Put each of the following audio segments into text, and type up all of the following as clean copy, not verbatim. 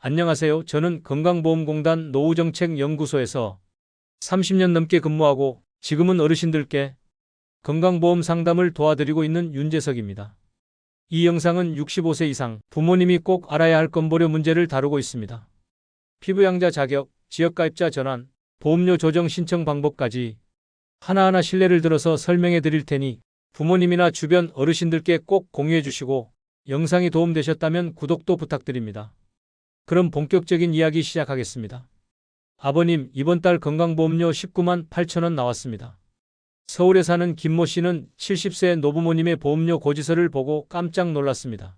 안녕하세요. 저는 건강보험공단 노후정책연구소에서 30년 넘게 근무하고 지금은 어르신들께 건강보험 상담을 도와드리고 있는 윤재석입니다. 이 영상은 65세 이상 부모님이 꼭 알아야 할 건보료 문제를 다루고 있습니다. 피부양자 자격, 지역가입자 전환, 보험료 조정 신청 방법까지 하나하나 신뢰를 들어서 설명해 드릴 테니 부모님이나 주변 어르신들께 꼭 공유해 주시고 영상이 도움되셨다면 구독도 부탁드립니다. 그럼 본격적인 이야기 시작하겠습니다. 아버님, 이번 달 건강보험료 19만 8천 원 나왔습니다. 서울에 사는 김모 씨는 70세 노부모님의 보험료 고지서를 보고 깜짝 놀랐습니다.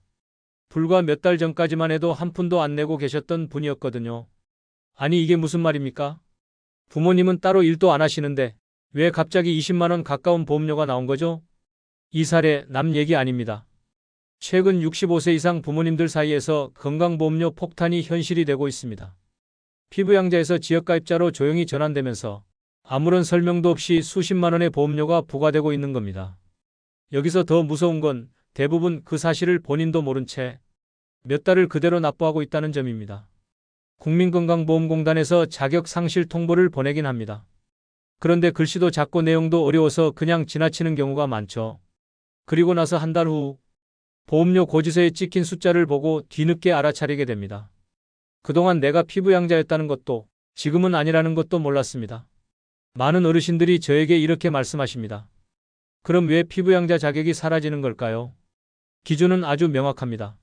불과 몇 달 전까지만 해도 한 푼도 안 내고 계셨던 분이었거든요. 아니, 이게 무슨 말입니까? 부모님은 따로 일도 안 하시는데 왜 갑자기 20만 원 가까운 보험료가 나온 거죠? 이 사례 남 얘기 아닙니다. 최근 65세 이상 부모님들 사이에서 건강보험료 폭탄이 현실이 되고 있습니다. 피부양자에서 지역가입자로 조용히 전환되면서 아무런 설명도 없이 수십만 원의 보험료가 부과되고 있는 겁니다. 여기서 더 무서운 건 대부분 그 사실을 본인도 모른 채 몇 달을 그대로 납부하고 있다는 점입니다. 국민건강보험공단에서 자격 상실 통보를 보내긴 합니다. 그런데 글씨도 작고 내용도 어려워서 그냥 지나치는 경우가 많죠. 그리고 나서 한 달 후 보험료 고지서에 찍힌 숫자를 보고 뒤늦게 알아차리게 됩니다. 그동안 내가 피부양자였다는 것도 지금은 아니라는 것도 몰랐습니다. 많은 어르신들이 저에게 이렇게 말씀하십니다. 그럼 왜 피부양자 자격이 사라지는 걸까요? 기준은 아주 명확합니다.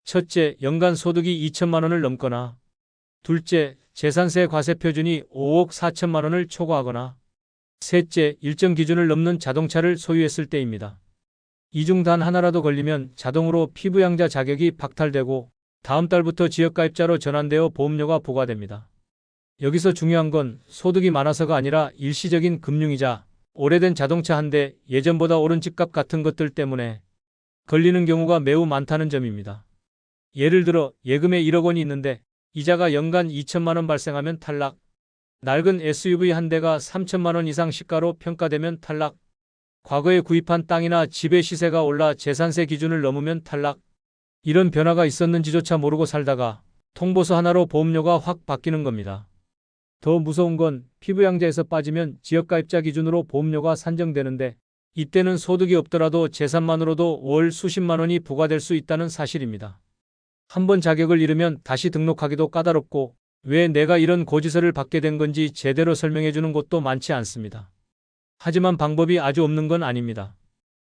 첫째, 연간 소득이 2천만 원을 넘거나, 둘째, 재산세 과세 표준이 5억 4천만 원을 초과하거나, 셋째, 일정 기준을 넘는 자동차를 소유했을 때입니다. 이 중 단 하나라도 걸리면 자동으로 피부양자 자격이 박탈되고 다음 달부터 지역가입자로 전환되어 보험료가 부과됩니다. 여기서 중요한 건 소득이 많아서가 아니라 일시적인 금융이자 오래된 자동차 한 대, 예전보다 오른 집값 같은 것들 때문에 걸리는 경우가 매우 많다는 점입니다. 예를 들어 예금에 1억 원이 있는데 이자가 연간 2천만 원 발생하면 탈락, 낡은 SUV 한 대가 3천만 원 이상 시가로 평가되면 탈락, 과거에 구입한 땅이나 집의 시세가 올라 재산세 기준을 넘으면 탈락. 이런 변화가 있었는지조차 모르고 살다가 통보서 하나로 보험료가 확 바뀌는 겁니다. 더 무서운 건 피부양자에서 빠지면 지역가입자 기준으로 보험료가 산정되는데 이때는 소득이 없더라도 재산만으로도 월 수십만 원이 부과될 수 있다는 사실입니다. 한번 자격을 잃으면 다시 등록하기도 까다롭고 왜 내가 이런 고지서를 받게 된 건지 제대로 설명해 주는 곳도 많지 않습니다. 하지만 방법이 아주 없는 건 아닙니다.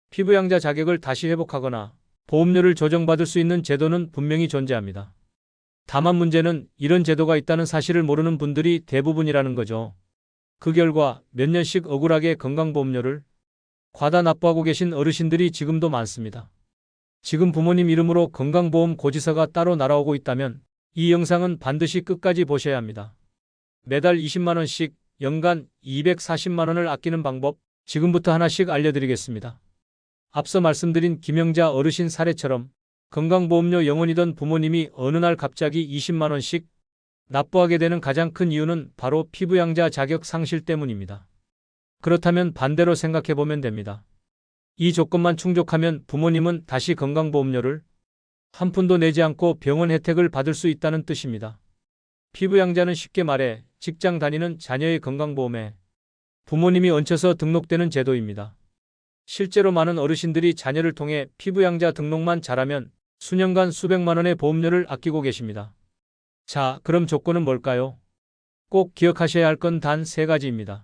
피부양자 자격을 다시 회복하거나 보험료를 조정받을 수 있는 제도는 분명히 존재합니다. 다만 문제는 이런 제도가 있다는 사실을 모르는 분들이 대부분이라는 거죠. 그 결과 몇 년씩 억울하게 건강보험료를 과다 납부하고 계신 어르신들이 지금도 많습니다. 지금 부모님 이름으로 건강보험 고지서가 따로 날아오고 있다면 이 영상은 반드시 끝까지 보셔야 합니다. 매달 20만 원씩 연간 240만 원을 아끼는 방법 지금부터 하나씩 알려드리겠습니다. 앞서 말씀드린 김영자 어르신 사례처럼 건강보험료 0원이던 부모님이 어느 날 갑자기 20만 원씩 납부하게 되는 가장 큰 이유는 바로 피부양자 자격 상실 때문입니다. 그렇다면 반대로 생각해보면 됩니다. 이 조건만 충족하면 부모님은 다시 건강보험료를 한 푼도 내지 않고 병원 혜택을 받을 수 있다는 뜻입니다. 피부양자는 쉽게 말해 직장 다니는 자녀의 건강보험에 부모님이 얹혀서 등록되는 제도입니다. 실제로 많은 어르신들이 자녀를 통해 피부양자 등록만 잘하면 수년간 수백만 원의 보험료를 아끼고 계십니다. 자, 그럼 조건은 뭘까요? 꼭 기억하셔야 할 건 단 3가지입니다.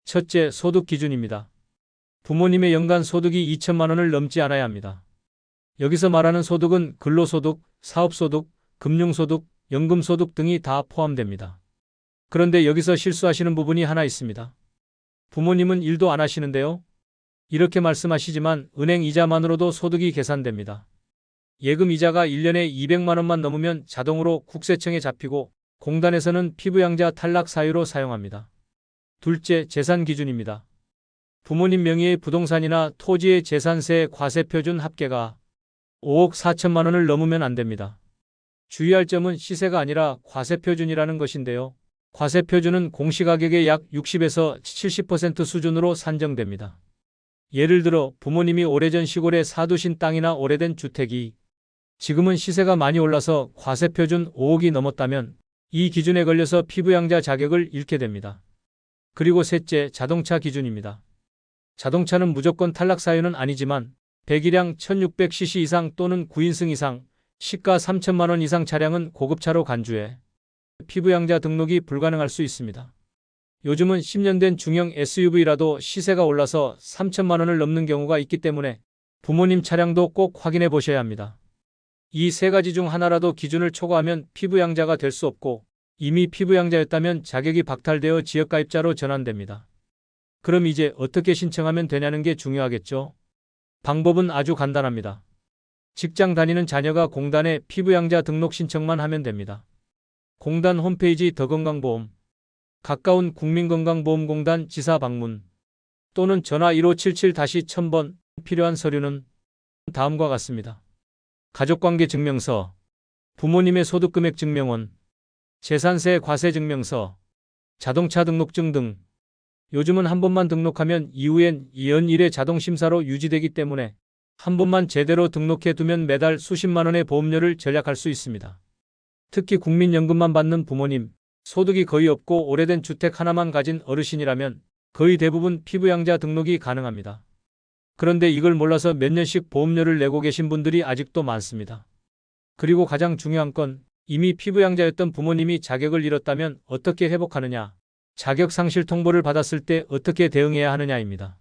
첫째, 소득 기준입니다. 부모님의 연간 소득이 2천만 원을 넘지 않아야 합니다. 여기서 말하는 소득은 근로소득, 사업소득, 금융소득, 연금소득 등이 다 포함됩니다. 그런데 여기서 실수하시는 부분이 하나 있습니다. 부모님은 일도 안 하시는데요? 이렇게 말씀하시지만 은행 이자만으로도 소득이 계산됩니다. 예금 이자가 1년에 200만 원만 넘으면 자동으로 국세청에 잡히고 공단에서는 피부양자 탈락 사유로 사용합니다. 둘째, 재산 기준입니다. 부모님 명의의 부동산이나 토지의 재산세 과세 표준 합계가 5억 4천만 원을 넘으면 안 됩니다. 주의할 점은 시세가 아니라 과세 표준이라는 것인데요. 과세 표준은 공시가격의 약 60에서 70% 수준으로 산정됩니다. 예를 들어 부모님이 오래전 시골에 사두신 땅이나 오래된 주택이 지금은 시세가 많이 올라서 과세표준 5억이 넘었다면 이 기준에 걸려서 피부양자 자격을 잃게 됩니다. 그리고 셋째, 자동차 기준입니다. 자동차는 무조건 탈락 사유는 아니지만 배기량 1600cc 이상 또는 9인승 이상, 시가 3천만 원 이상 차량은 고급차로 간주해 피부양자 등록이 불가능할 수 있습니다. 요즘은 10년 된 중형 SUV라도 시세가 올라서 3천만 원을 넘는 경우가 있기 때문에 부모님 차량도 꼭 확인해 보셔야 합니다. 이 세 가지 중 하나라도 기준을 초과하면 피부양자가 될 수 없고 이미 피부양자였다면 자격이 박탈되어 지역가입자로 전환됩니다. 그럼 이제 어떻게 신청하면 되냐는 게 중요하겠죠? 방법은 아주 간단합니다. 직장 다니는 자녀가 공단에 피부양자 등록 신청만 하면 됩니다. 공단 홈페이지 더건강보험, 가까운 국민건강보험공단 지사 방문 또는 전화 1577-1000번 필요한 서류는 다음과 같습니다. 가족관계 증명서, 부모님의 소득금액 증명원, 재산세 과세 증명서, 자동차 등록증 등. 요즘은 한 번만 등록하면 이후엔 연일의 자동심사로 유지되기 때문에 한 번만 제대로 등록해 두면 매달 수십만 원의 보험료를 절약할 수 있습니다. 특히 국민연금만 받는 부모님, 소득이 거의 없고 오래된 주택 하나만 가진 어르신이라면 거의 대부분 피부양자 등록이 가능합니다. 그런데 이걸 몰라서 몇 년씩 보험료를 내고 계신 분들이 아직도 많습니다. 그리고 가장 중요한 건 이미 피부양자였던 부모님이 자격을 잃었다면 어떻게 회복하느냐, 자격 상실 통보를 받았을 때 어떻게 대응해야 하느냐입니다.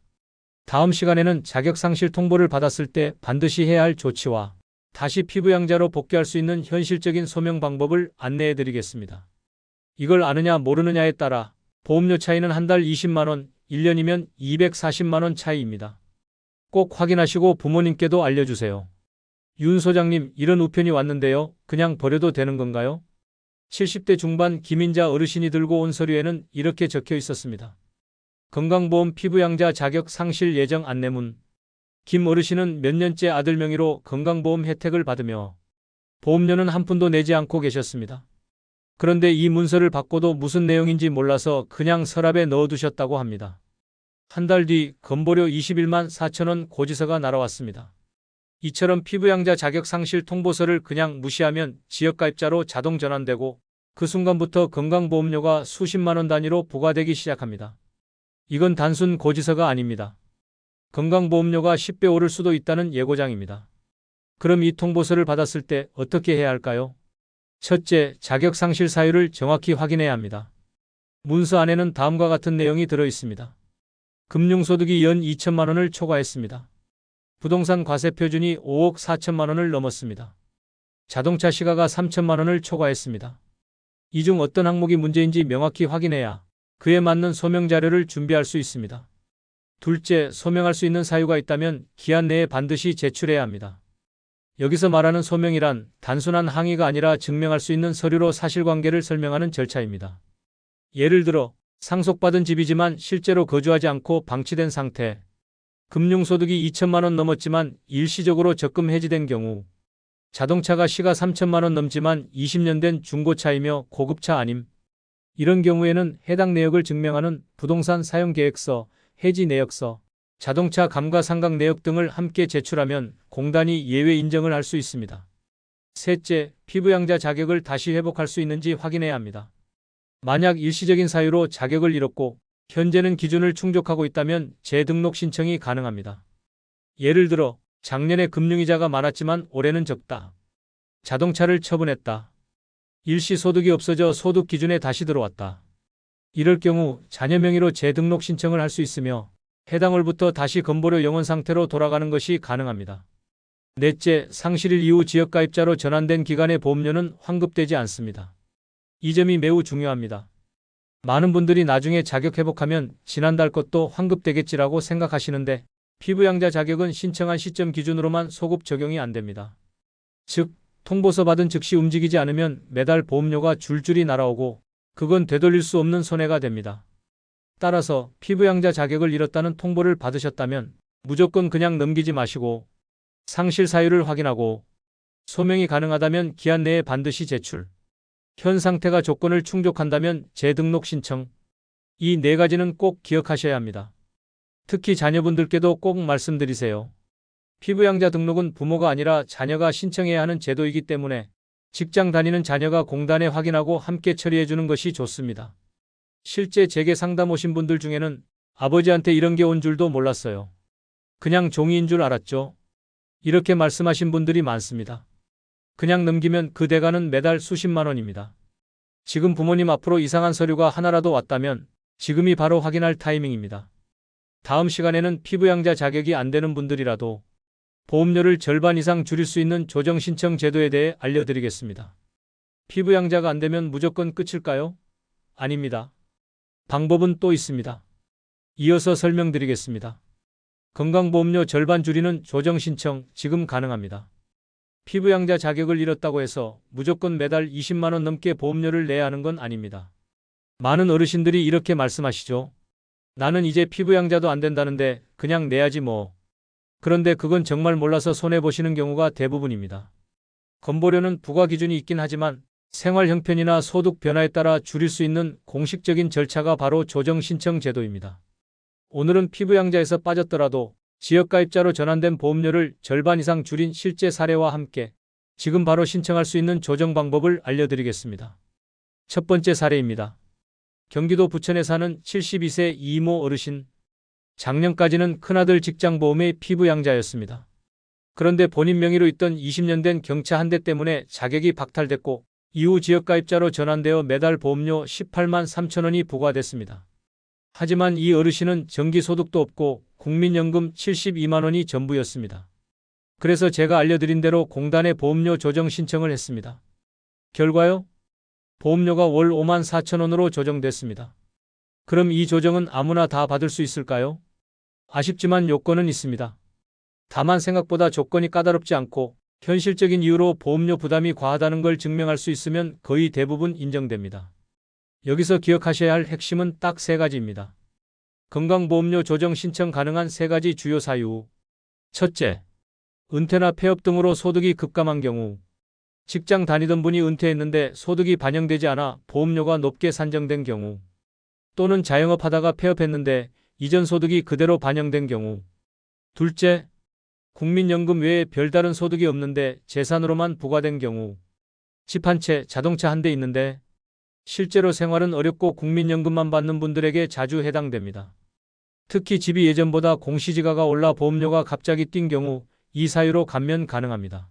다음 시간에는 자격 상실 통보를 받았을 때 반드시 해야 할 조치와 다시 피부양자로 복귀할 수 있는 현실적인 소명 방법을 안내해 드리겠습니다. 이걸 아느냐 모르느냐에 따라 보험료 차이는 한 달 20만 원, 1년이면 240만 원 차이입니다. 꼭 확인하시고 부모님께도 알려주세요. 윤 소장님, 이런 우편이 왔는데요. 그냥 버려도 되는 건가요? 70대 중반 김인자 어르신이 들고 온 서류에는 이렇게 적혀 있었습니다. 건강보험 피부양자 자격 상실 예정 안내문. 김 어르신은 몇 년째 아들 명의로 건강보험 혜택을 받으며 보험료는 한 푼도 내지 않고 계셨습니다. 그런데 이 문서를 받고도 무슨 내용인지 몰라서 그냥 서랍에 넣어두셨다고 합니다. 한 달 뒤 건보료 21만 4천 원 고지서가 날아왔습니다. 이처럼 피부양자 자격 상실 통보서를 그냥 무시하면 지역가입자로 자동 전환되고 그 순간부터 건강보험료가 수십만 원 단위로 부과되기 시작합니다. 이건 단순 고지서가 아닙니다. 건강보험료가 10배 오를 수도 있다는 예고장입니다. 그럼 이 통보서를 받았을 때 어떻게 해야 할까요? 첫째, 자격 상실 사유를 정확히 확인해야 합니다. 문서 안에는 다음과 같은 내용이 들어 있습니다. 금융소득이 연 2천만 원을 초과했습니다. 부동산 과세 표준이 5억 4천만 원을 넘었습니다. 자동차 시가가 3천만 원을 초과했습니다. 이 중 어떤 항목이 문제인지 명확히 확인해야 그에 맞는 소명 자료를 준비할 수 있습니다. 둘째, 소명할 수 있는 사유가 있다면 기한 내에 반드시 제출해야 합니다. 여기서 말하는 소명이란 단순한 항의가 아니라 증명할 수 있는 서류로 사실관계를 설명하는 절차입니다. 예를 들어 상속받은 집이지만 실제로 거주하지 않고 방치된 상태, 금융소득이 2천만 원 넘었지만 일시적으로 적금 해지된 경우, 자동차가 시가 3천만 원 넘지만 20년 된 중고차이며 고급차 아님. 이런 경우에는 해당 내역을 증명하는 부동산 사용계획서, 해지 내역서, 자동차 감가상각 내역 등을 함께 제출하면 공단이 예외 인정을 할 수 있습니다. 셋째, 피부양자 자격을 다시 회복할 수 있는지 확인해야 합니다. 만약 일시적인 사유로 자격을 잃었고 현재는 기준을 충족하고 있다면 재등록 신청이 가능합니다. 예를 들어 작년에 금융이자가 많았지만 올해는 적다. 자동차를 처분했다. 일시 소득이 없어져 소득 기준에 다시 들어왔다. 이럴 경우 자녀 명의로 재등록 신청을 할 수 있으며 해당 월부터 다시 건보료 영원 상태로 돌아가는 것이 가능합니다. 넷째, 상실일 이후 지역가입자로 전환된 기간의 보험료는 환급되지 않습니다. 이 점이 매우 중요합니다. 많은 분들이 나중에 자격 회복하면 지난달 것도 환급되겠지라고 생각하시는데 피부양자 자격은 신청한 시점 기준으로만 소급 적용이 안 됩니다. 즉, 통보서 받은 즉시 움직이지 않으면 매달 보험료가 줄줄이 날아오고 그건 되돌릴 수 없는 손해가 됩니다. 따라서 피부양자 자격을 잃었다는 통보를 받으셨다면 무조건 그냥 넘기지 마시고 상실 사유를 확인하고 소명이 가능하다면 기한 내에 반드시 제출. 현 상태가 조건을 충족한다면 재등록 신청. 이 네 가지는 꼭 기억하셔야 합니다. 특히 자녀분들께도 꼭 말씀드리세요. 피부양자 등록은 부모가 아니라 자녀가 신청해야 하는 제도이기 때문에 직장 다니는 자녀가 공단에 확인하고 함께 처리해 주는 것이 좋습니다. 실제 제게 상담 오신 분들 중에는 아버지한테 이런 게 온 줄도 몰랐어요. 그냥 종이인 줄 알았죠. 이렇게 말씀하신 분들이 많습니다. 그냥 넘기면 그 대가는 매달 수십만 원입니다. 지금 부모님 앞으로 이상한 서류가 하나라도 왔다면 지금이 바로 확인할 타이밍입니다. 다음 시간에는 피부양자 자격이 안 되는 분들이라도 보험료를 절반 이상 줄일 수 있는 조정 신청 제도에 대해 알려드리겠습니다. 피부양자가 안 되면 무조건 끝일까요? 아닙니다. 방법은 또 있습니다. 이어서 설명드리겠습니다. 건강보험료 절반 줄이는 조정 신청 지금 가능합니다. 피부양자 자격을 잃었다고 해서 무조건 매달 20만 원 넘게 보험료를 내야 하는 건 아닙니다. 많은 어르신들이 이렇게 말씀하시죠. 나는 이제 피부양자도 안 된다는데 그냥 내야지 뭐. 그런데 그건 정말 몰라서 손해보시는 경우가 대부분입니다. 건보료는 부과 기준이 있긴 하지만 생활 형편이나 소득 변화에 따라 줄일 수 있는 공식적인 절차가 바로 조정 신청 제도입니다. 오늘은 피부양자에서 빠졌더라도 지역가입자로 전환된 보험료를 절반 이상 줄인 실제 사례와 함께 지금 바로 신청할 수 있는 조정 방법을 알려드리겠습니다. 첫 번째 사례입니다. 경기도 부천에 사는 72세 이모 어르신. 작년까지는 큰아들 직장보험의 피부양자였습니다. 그런데 본인 명의로 있던 20년 된 경차 한 대 때문에 자격이 박탈됐고 이후 지역가입자로 전환되어 매달 보험료 18만 3천 원이 부과됐습니다. 하지만 이 어르신은 정기소득도 없고 국민연금 72만 원이 전부였습니다. 그래서 제가 알려드린 대로 공단에 보험료 조정 신청을 했습니다. 결과요? 보험료가 월 5만 4천 원으로 조정됐습니다. 그럼 이 조정은 아무나 다 받을 수 있을까요? 아쉽지만 요건은 있습니다. 다만 생각보다 조건이 까다롭지 않고 현실적인 이유로 보험료 부담이 과하다는 걸 증명할 수 있으면 거의 대부분 인정됩니다. 여기서 기억하셔야 할 핵심은 딱 3가지입니다. 건강보험료 조정 신청 가능한 3가지 주요 사유. 첫째, 은퇴나 폐업 등으로 소득이 급감한 경우. 직장 다니던 분이 은퇴했는데 소득이 반영되지 않아 보험료가 높게 산정된 경우. 또는 자영업하다가 폐업했는데 이전 소득이 그대로 반영된 경우. 둘째, 국민연금 외에 별다른 소득이 없는데 재산으로만 부과된 경우. 집 한 채, 자동차 한 대 있는데 실제로 생활은 어렵고 국민연금만 받는 분들에게 자주 해당됩니다. 특히 집이 예전보다 공시지가가 올라 보험료가 갑자기 뛴 경우 이 사유로 감면 가능합니다.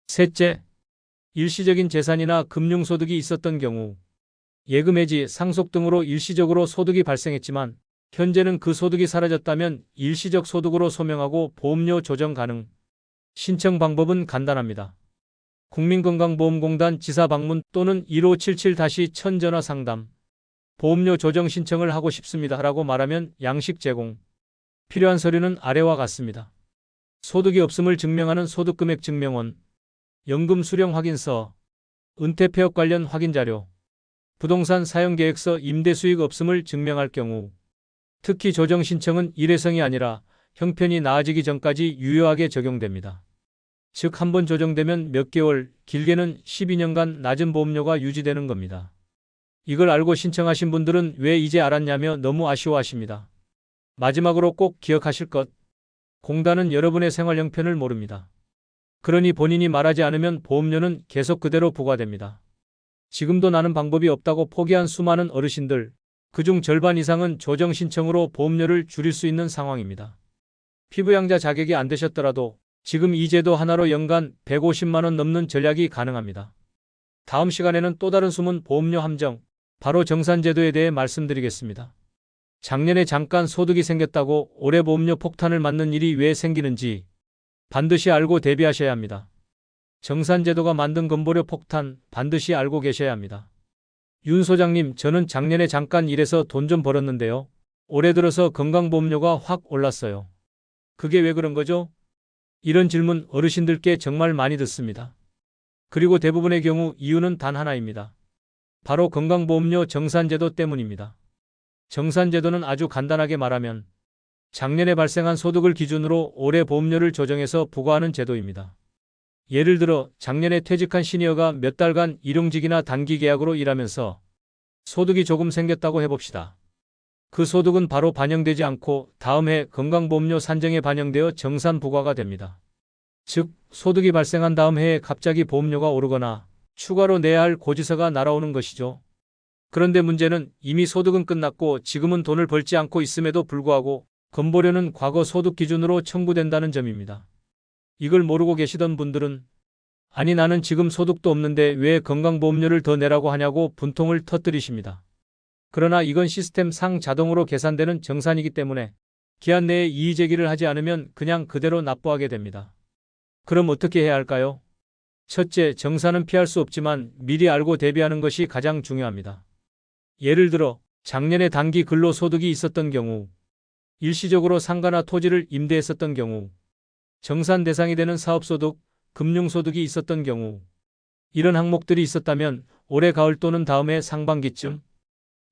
셋째, 일시적인 재산이나 금융소득이 있었던 경우. 예금 해지, 상속 등으로 일시적으로 소득이 발생했지만 현재는 그 소득이 사라졌다면 일시적 소득으로 소명하고 보험료 조정 가능. 신청 방법은 간단합니다. 국민건강보험공단 지사 방문 또는 1577-1000 전화 상담. 보험료 조정 신청을 하고 싶습니다 라고 말하면 양식 제공. 필요한 서류는 아래와 같습니다. 소득이 없음을 증명하는 소득금액 증명원, 연금 수령 확인서, 은퇴 폐업 관련 확인자료, 부동산 사용계획서, 임대 수익 없음을 증명할 경우. 특히 조정 신청은 일회성이 아니라 형편이 나아지기 전까지 유효하게 적용됩니다. 즉 한번 조정되면 몇 개월, 길게는 12년간 낮은 보험료가 유지되는 겁니다. 이걸 알고 신청하신 분들은 왜 이제 알았냐며 너무 아쉬워하십니다. 마지막으로 꼭 기억하실 것. 공단은 여러분의 생활 형편을 모릅니다. 그러니 본인이 말하지 않으면 보험료는 계속 그대로 부과됩니다. 지금도 나는 방법이 없다고 포기한 수많은 어르신들, 그중 절반 이상은 조정 신청으로 보험료를 줄일 수 있는 상황입니다. 피부양자 자격이 안 되셨더라도 지금 이 제도 하나로 연간 150만 원 넘는 전략이 가능합니다. 다음 시간에는 또 다른 숨은 보험료 함정, 바로 정산제도에 대해 말씀드리겠습니다. 작년에 잠깐 소득이 생겼다고 올해 보험료 폭탄을 맞는 일이 왜 생기는지 반드시 알고 대비하셔야 합니다. 정산제도가 만든 건보료 폭탄 반드시 알고 계셔야 합니다. 윤 소장님, 저는 작년에 잠깐 일해서 돈 좀 벌었는데요. 올해 들어서 건강보험료가 확 올랐어요. 그게 왜 그런 거죠? 이런 질문 어르신들께 정말 많이 듣습니다. 그리고 대부분의 경우 이유는 단 하나입니다. 바로 건강보험료 정산제도 때문입니다. 정산제도는 아주 간단하게 말하면 작년에 발생한 소득을 기준으로 올해 보험료를 조정해서 부과하는 제도입니다. 예를 들어 작년에 퇴직한 시니어가 몇 달간 일용직이나 단기 계약으로 일하면서 소득이 조금 생겼다고 해봅시다. 그 소득은 바로 반영되지 않고 다음 해 건강보험료 산정에 반영되어 정산 부과가 됩니다. 즉, 소득이 발생한 다음 해에 갑자기 보험료가 오르거나 추가로 내야 할 고지서가 날아오는 것이죠. 그런데 문제는 이미 소득은 끝났고 지금은 돈을 벌지 않고 있음에도 불구하고 건보료는 과거 소득 기준으로 청구된다는 점입니다. 이걸 모르고 계시던 분들은 아니 나는 지금 소득도 없는데 왜 건강보험료를 더 내라고 하냐고 분통을 터뜨리십니다. 그러나 이건 시스템상 자동으로 계산되는 정산이기 때문에 기한 내에 이의 제기를 하지 않으면 그냥 그대로 납부하게 됩니다. 그럼 어떻게 해야 할까요? 첫째, 정산은 피할 수 없지만 미리 알고 대비하는 것이 가장 중요합니다. 예를 들어 작년에 단기 근로소득이 있었던 경우, 일시적으로 상가나 토지를 임대했었던 경우, 정산 대상이 되는 사업소득, 금융소득이 있었던 경우, 이런 항목들이 있었다면 올해 가을 또는 다음 해 상반기쯤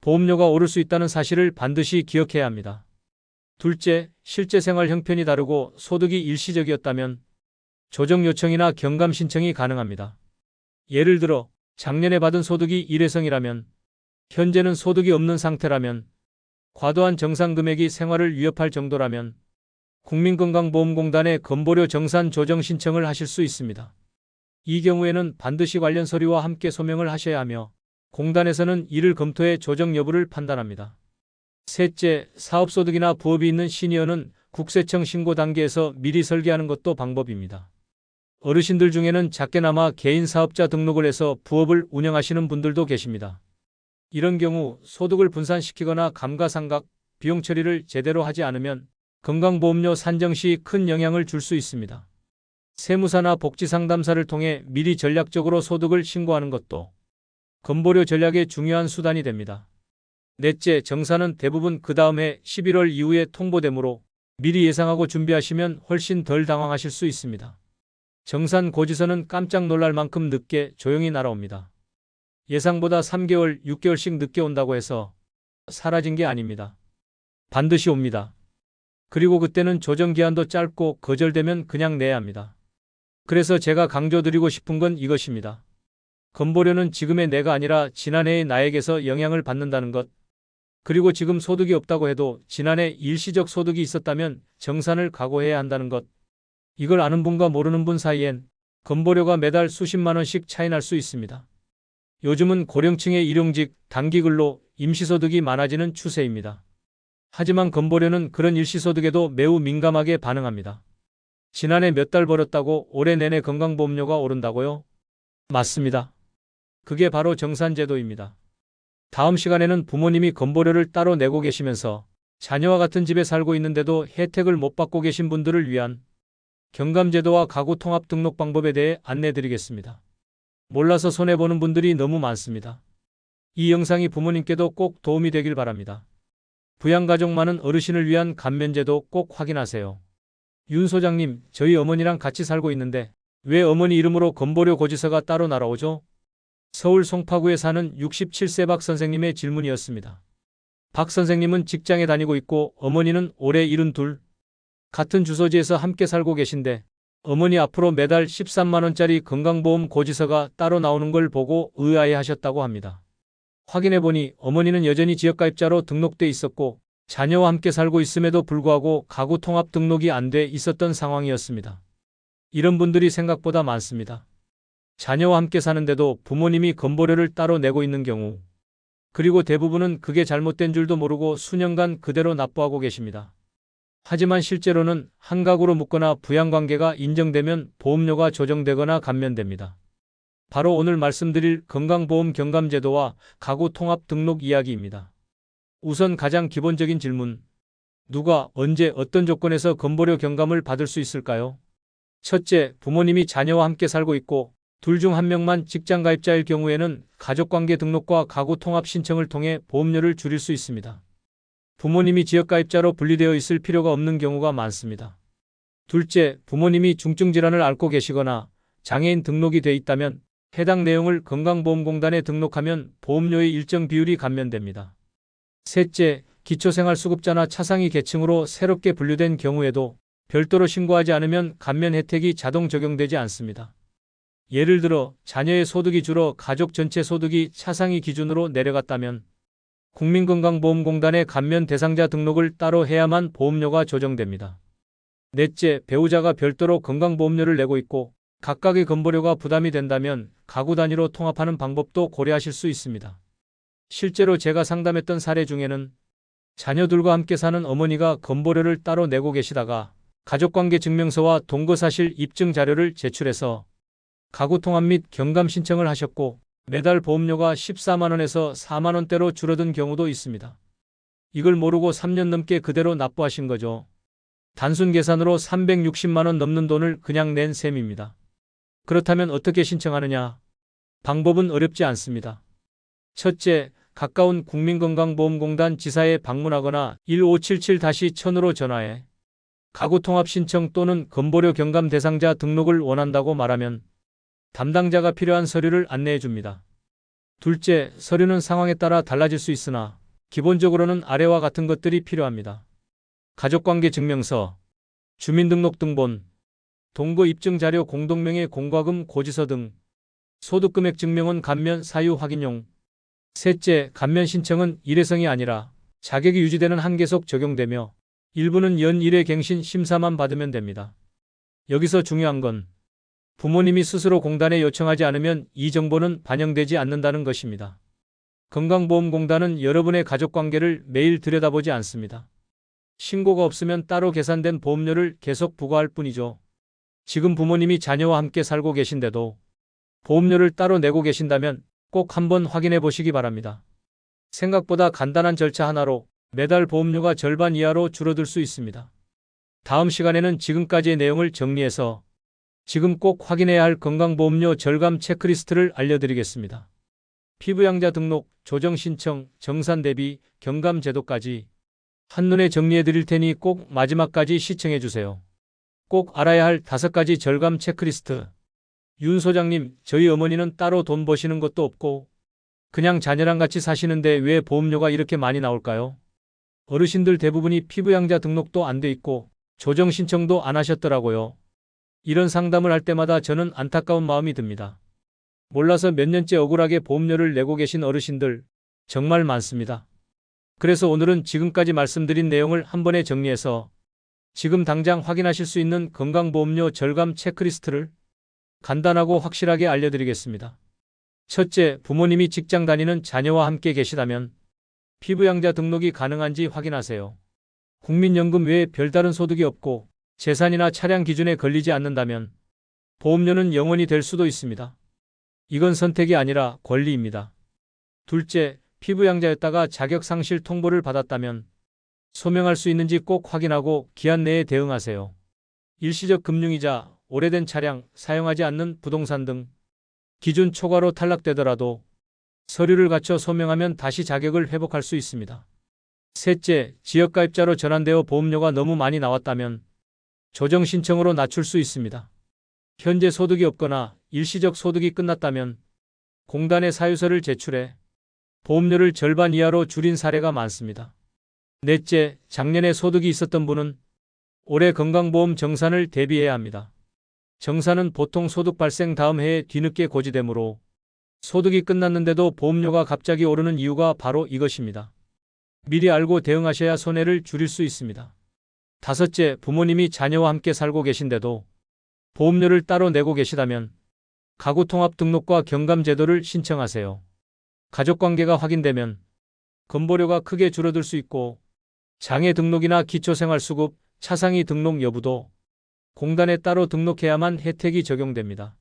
보험료가 오를 수 있다는 사실을 반드시 기억해야 합니다. 둘째, 실제 생활 형편이 다르고 소득이 일시적이었다면 조정 요청이나 경감 신청이 가능합니다. 예를 들어 작년에 받은 소득이 일회성이라면 현재는 소득이 없는 상태라면 과도한 정산 금액이 생활을 위협할 정도라면 국민건강보험공단에 건보료 정산 조정 신청을 하실 수 있습니다. 이 경우에는 반드시 관련 서류와 함께 소명을 하셔야 하며 공단에서는 이를 검토해 조정 여부를 판단합니다. 셋째, 사업소득이나 부업이 있는 시니어는 국세청 신고 단계에서 미리 설계하는 것도 방법입니다. 어르신들 중에는 작게나마 개인 사업자 등록을 해서 부업을 운영하시는 분들도 계십니다. 이런 경우 소득을 분산시키거나 감가상각, 비용 처리를 제대로 하지 않으면 건강보험료 산정 시 큰 영향을 줄 수 있습니다. 세무사나 복지상담사를 통해 미리 전략적으로 소득을 신고하는 것도 건보료 전략의 중요한 수단이 됩니다. 넷째, 정산은 대부분 그 다음 해 11월 이후에 통보되므로 미리 예상하고 준비하시면 훨씬 덜 당황하실 수 있습니다. 정산 고지서는 깜짝 놀랄 만큼 늦게 조용히 날아옵니다. 예상보다 3개월, 6개월씩 늦게 온다고 해서 사라진 게 아닙니다. 반드시 옵니다. 그리고 그때는 조정기한도 짧고 거절되면 그냥 내야 합니다. 그래서 제가 강조드리고 싶은 건 이것입니다. 건보료는 지금의 내가 아니라 지난해의 나에게서 영향을 받는다는 것. 그리고 지금 소득이 없다고 해도 지난해 일시적 소득이 있었다면 정산을 각오해야 한다는 것. 이걸 아는 분과 모르는 분 사이엔 건보료가 매달 수십만 원씩 차이 날 수 있습니다. 요즘은 고령층의 일용직, 단기근로, 임시소득이 많아지는 추세입니다. 하지만 건보료는 그런 일시소득에도 매우 민감하게 반응합니다. 지난해 몇 달 벌었다고 올해 내내 건강보험료가 오른다고요? 맞습니다. 그게 바로 정산제도입니다. 다음 시간에는 부모님이 건보료를 따로 내고 계시면서 자녀와 같은 집에 살고 있는데도 혜택을 못 받고 계신 분들을 위한 경감제도와 가구통합 등록 방법에 대해 안내드리겠습니다. 몰라서 손해보는 분들이 너무 많습니다. 이 영상이 부모님께도 꼭 도움이 되길 바랍니다. 부양가족 많은 어르신을 위한 감면제도 꼭 확인하세요. 윤 소장님, 저희 어머니랑 같이 살고 있는데 왜 어머니 이름으로 건보료 고지서가 따로 날아오죠? 서울 송파구에 사는 67세 박 선생님의 질문이었습니다. 박 선생님은 직장에 다니고 있고 어머니는 올해 72, 같은 주소지에서 함께 살고 계신데 어머니 앞으로 매달 13만 원짜리 건강보험 고지서가 따로 나오는 걸 보고 의아해하셨다고 합니다. 확인해보니 어머니는 여전히 지역가입자로 등록돼 있었고 자녀와 함께 살고 있음에도 불구하고 가구통합 등록이 안 돼 있었던 상황이었습니다. 이런 분들이 생각보다 많습니다. 자녀와 함께 사는데도 부모님이 건보료를 따로 내고 있는 경우, 그리고 대부분은 그게 잘못된 줄도 모르고 수년간 그대로 납부하고 계십니다. 하지만 실제로는 한 가구로 묻거나 부양관계가 인정되면 보험료가 조정되거나 감면됩니다. 바로 오늘 말씀드릴 건강보험 경감제도와 가구통합 등록 이야기입니다. 우선 가장 기본적인 질문. 누가, 언제, 어떤 조건에서 건보료 경감을 받을 수 있을까요? 첫째, 부모님이 자녀와 함께 살고 있고 둘 중 한 명만 직장가입자일 경우에는 가족관계 등록과 가구통합 신청을 통해 보험료를 줄일 수 있습니다. 부모님이 지역가입자로 분리되어 있을 필요가 없는 경우가 많습니다. 둘째, 부모님이 중증질환을 앓고 계시거나 장애인 등록이 돼 있다면 해당 내용을 건강보험공단에 등록하면 보험료의 일정 비율이 감면됩니다. 셋째, 기초생활수급자나 차상위 계층으로 새롭게 분류된 경우에도 별도로 신고하지 않으면 감면 혜택이 자동 적용되지 않습니다. 예를 들어 자녀의 소득이 줄어 가족 전체 소득이 차상위 기준으로 내려갔다면 국민건강보험공단의 감면 대상자 등록을 따로 해야만 보험료가 조정됩니다. 넷째, 배우자가 별도로 건강보험료를 내고 있고 각각의 건보료가 부담이 된다면 가구 단위로 통합하는 방법도 고려하실 수 있습니다. 실제로 제가 상담했던 사례 중에는 자녀들과 함께 사는 어머니가 건보료를 따로 내고 계시다가 가족관계 증명서와 동거사실 입증 자료를 제출해서 가구 통합 및 경감 신청을 하셨고 매달 보험료가 14만 원에서 4만 원대로 줄어든 경우도 있습니다. 이걸 모르고 3년 넘게 그대로 납부하신 거죠. 단순 계산으로 360만 원 넘는 돈을 그냥 낸 셈입니다. 그렇다면 어떻게 신청하느냐? 방법은 어렵지 않습니다. 첫째, 가까운 국민건강보험공단 지사에 방문하거나 1577-1000으로 전화해 가구통합 신청 또는 건보료 경감 대상자 등록을 원한다고 말하면 담당자가 필요한 서류를 안내해 줍니다. 둘째, 서류는 상황에 따라 달라질 수 있으나 기본적으로는 아래와 같은 것들이 필요합니다. 가족관계 증명서, 주민등록등본, 동거 입증자료 공동명의 공과금 고지서 등 소득금액 증명은 감면 사유 확인용. 셋째, 감면 신청은 일회성이 아니라 자격이 유지되는 한 계속 적용되며 일부는 연 1회 갱신 심사만 받으면 됩니다. 여기서 중요한 건 부모님이 스스로 공단에 요청하지 않으면 이 정보는 반영되지 않는다는 것입니다. 건강보험공단은 여러분의 가족관계를 매일 들여다보지 않습니다. 신고가 없으면 따로 계산된 보험료를 계속 부과할 뿐이죠. 지금 부모님이 자녀와 함께 살고 계신데도 보험료를 따로 내고 계신다면 꼭 한번 확인해 보시기 바랍니다. 생각보다 간단한 절차 하나로 매달 보험료가 절반 이하로 줄어들 수 있습니다. 다음 시간에는 지금까지의 내용을 정리해서 지금 꼭 확인해야 할 건강보험료 절감 체크리스트를 알려드리겠습니다. 피부양자 등록, 조정 신청, 정산 대비, 경감 제도까지 한눈에 정리해 드릴 테니 꼭 마지막까지 시청해 주세요. 꼭 알아야 할 5가지 절감 체크리스트. 윤 소장님, 저희 어머니는 따로 돈 버시는 것도 없고 그냥 자녀랑 같이 사시는데 왜 보험료가 이렇게 많이 나올까요? 어르신들 대부분이 피부양자 등록도 안 돼 있고 조정 신청도 안 하셨더라고요. 이런 상담을 할 때마다 저는 안타까운 마음이 듭니다. 몰라서 몇 년째 억울하게 보험료를 내고 계신 어르신들 정말 많습니다. 그래서 오늘은 지금까지 말씀드린 내용을 한 번에 정리해서 지금 당장 확인하실 수 있는 건강보험료 절감 체크리스트를 간단하고 확실하게 알려드리겠습니다. 첫째, 부모님이 직장 다니는 자녀와 함께 계시다면 피부양자 등록이 가능한지 확인하세요. 국민연금 외에 별다른 소득이 없고 재산이나 차량 기준에 걸리지 않는다면 보험료는 0원이 될 수도 있습니다. 이건 선택이 아니라 권리입니다. 둘째, 피부양자였다가 자격상실 통보를 받았다면 소명할 수 있는지 꼭 확인하고 기한 내에 대응하세요. 일시적 금융이자, 오래된 차량, 사용하지 않는 부동산 등 기준 초과로 탈락되더라도 서류를 갖춰 소명하면 다시 자격을 회복할 수 있습니다. 셋째, 지역가입자로 전환되어 보험료가 너무 많이 나왔다면 조정 신청으로 낮출 수 있습니다. 현재 소득이 없거나 일시적 소득이 끝났다면 공단에 사유서를 제출해 보험료를 절반 이하로 줄인 사례가 많습니다. 넷째, 작년에 소득이 있었던 분은 올해 건강보험 정산을 대비해야 합니다. 정산은 보통 소득 발생 다음 해에 뒤늦게 고지되므로 소득이 끝났는데도 보험료가 갑자기 오르는 이유가 바로 이것입니다. 미리 알고 대응하셔야 손해를 줄일 수 있습니다. 다섯째, 부모님이 자녀와 함께 살고 계신데도 보험료를 따로 내고 계시다면 가구통합 등록과 경감제도를 신청하세요. 가족관계가 확인되면 건보료가 크게 줄어들 수 있고 장애 등록이나 기초생활수급, 차상위 등록 여부도 공단에 따로 등록해야만 혜택이 적용됩니다.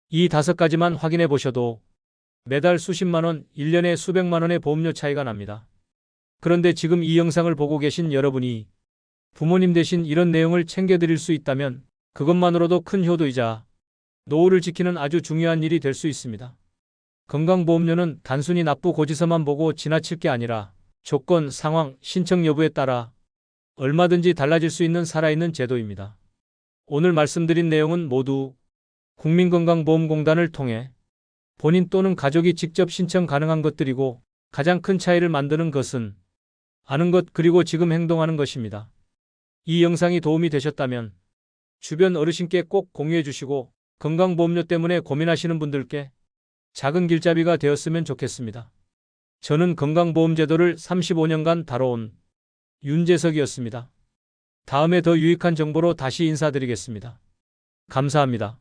이 5가지만 확인해 보셔도 매달 수십만 원, 1년에 수백만 원의 보험료 차이가 납니다. 그런데 지금 이 영상을 보고 계신 여러분이 부모님 대신 이런 내용을 챙겨드릴 수 있다면 그것만으로도 큰 효도이자 노후를 지키는 아주 중요한 일이 될 수 있습니다. 건강보험료는 단순히 납부 고지서만 보고 지나칠 게 아니라 조건, 상황, 신청 여부에 따라 얼마든지 달라질 수 있는 살아있는 제도입니다. 오늘 말씀드린 내용은 모두 국민건강보험공단을 통해 본인 또는 가족이 직접 신청 가능한 것들이고 가장 큰 차이를 만드는 것은 아는 것 그리고 지금 행동하는 것입니다. 이 영상이 도움이 되셨다면 주변 어르신께 꼭 공유해 주시고 건강보험료 때문에 고민하시는 분들께 작은 길잡이가 되었으면 좋겠습니다. 저는 건강보험제도를 35년간 다뤄온 윤재석이었습니다. 다음에 더 유익한 정보로 다시 인사드리겠습니다. 감사합니다.